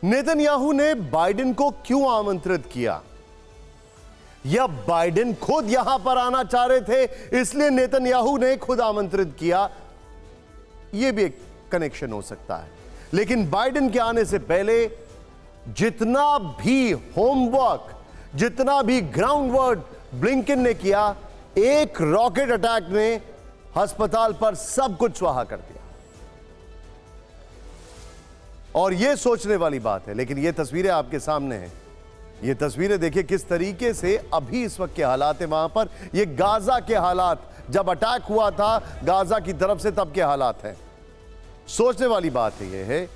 Netanyahu ने Biden को क्यों आमंत्रित किया? या बाइडेन खुद यहां पर आना चाह रहे थे इसलिए नेतन्याहू ने खुद आमंत्रित किया? यह भी एक कनेक्शन हो सकता है। लेकिन बाइडेन के आने से पहले जितना भी होमवर्क, जितना भी ग्राउंड वर्क ब्लिंकन ने किया, एक रॉकेट अटैक ने अस्पताल पर सब कुछ स्वाहा कर दिया। और यह सोचने वाली बात है, लेकिन यह तस्वीरें आपके सामने हैं। ये तस्वीरें देखिए किस तरीके से अभी इस वक्त के हालात है वहां पर। ये गाजा के हालात, जब अटैक हुआ था गाजा की तरफ से तब के हालात हैं। सोचने वाली बात यह है,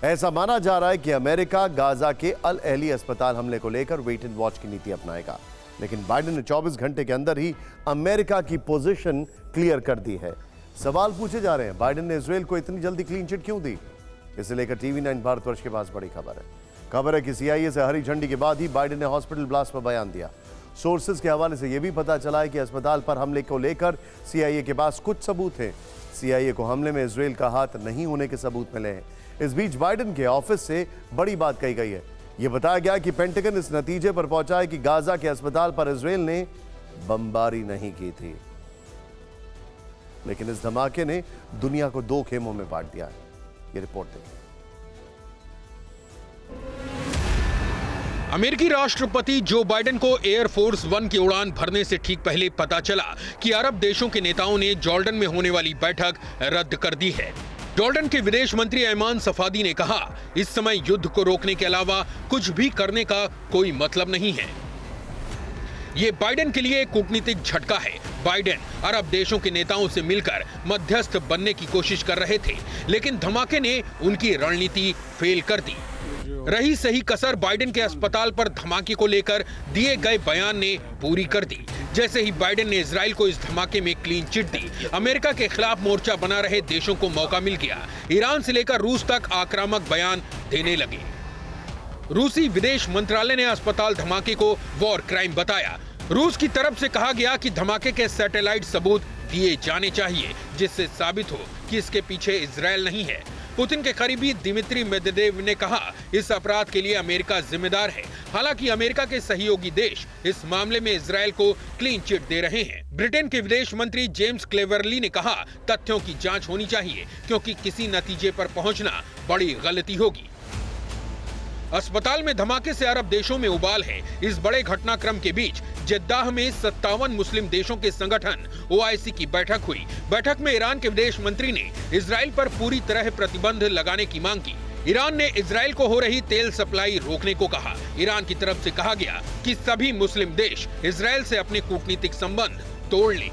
ऐसा माना जा रहा है कि अमेरिका गाजा के अल अहली अस्पताल हमले को लेकर वेट एंड वॉच की नीति अपनाएगा। लेकिन बाइडेन ने 24 घंटे के अंदर ही अमेरिका की पोजीशन क्लियर कर दी है। सवाल पूछे जा रहे हैं, बाइडेन ने इजरायल को इतनी जल्दी क्लीन चिट क्यों दी? इसे लेकर टीवी 9 भारतवर्ष के पास बड़ी खबर है कि CIA से हरी झंडी के बाद ही बाइडेन ने हॉस्पिटल ब्लास्ट पर बयान दिया। सोर्सेज के हवाले से यह भी पता चला है कि अस्पताल पर हमले को लेकर CIA के पास कुछ सबूत हैं। CIA को हमले में इजरायल का हाथ नहीं होने के सबूत मिले हैं। इस बीच बाइडेन के ऑफिस से बड़ी बात कही गई है। यह बताया गया कि पेंटागन इस नतीजे पर पहुंचा है कि गाजा के अस्पताल पर इजरायल ने बमबारी नहीं की थी। लेकिन इस धमाके ने दुनिया को दो खेमों में बांट दिया है। यह रिपोर्ट देखिए। अमेरिकी राष्ट्रपति जो बाइडेन को एयरफोर्स 1 की उड़ान भरने से ठीक पहले पता चला कि अरब देशों के नेताओं ने जॉर्डन में होने वाली बैठक रद्द कर दी है। जॉर्डन के विदेश मंत्री ऐमान सफादी ने कहा, इस समय युद्ध को रोकने के अलावा कुछ भी करने का कोई मतलब नहीं है। ये बाइडेन के लिए एक कूटनीतिक झटका है। बाइडेन अरब देशों के नेताओं से मिलकर मध्यस्थ बनने की कोशिश कर रहे थे, लेकिन धमाके ने उनकी रणनीति फेल कर दी। रही सही कसर बाइडेन के अस्पताल पर धमाके को लेकर दिए गए बयान ने पूरी कर दी। जैसे ही बाइडेन ने इजराइल को इस धमाके में क्लीन चिट दी, अमेरिका के खिलाफ मोर्चा बना रहे देशों को मौका मिल गया। ईरान से लेकर रूस तक आक्रामक बयान देने लगे। रूसी विदेश मंत्रालय ने अस्पताल धमाके को वॉर क्राइम बताया। रूस की तरफ से कहा गया कि धमाके के सैटेलाइट सबूत दिए जाने चाहिए, जिससे साबित हो कि इसके पीछे इजरायल नहीं है। पुतिन के करीबी दिमित्री मेदवेदेव ने कहा, इस अपराध के लिए अमेरिका जिम्मेदार है। हालांकि अमेरिका के सहयोगी देश इस मामले में इजरायल को क्लीन चिट दे रहे हैं। ब्रिटेन के विदेश मंत्री जेम्स क्लेवर्ली ने कहा, तथ्यों की जांच होनी चाहिए, क्योंकि किसी नतीजे पर पहुंचना बड़ी गलती होगी। अस्पताल में धमाके से अरब देशों में उबाल है। इस बड़े घटनाक्रम के बीच जेद्दाह में 57 मुस्लिम देशों के संगठन OIC की बैठक हुई। बैठक में ईरान के विदेश मंत्री ने इजराइल पर पूरी तरह प्रतिबंध लगाने की मांग की। ईरान ने इजराइल को हो रही तेल सप्लाई रोकने को कहा। ईरान की तरफ से कहा गया कि सभी मुस्लिम देश इजराइल से अपने कूटनीतिक संबंध तोड़ लें।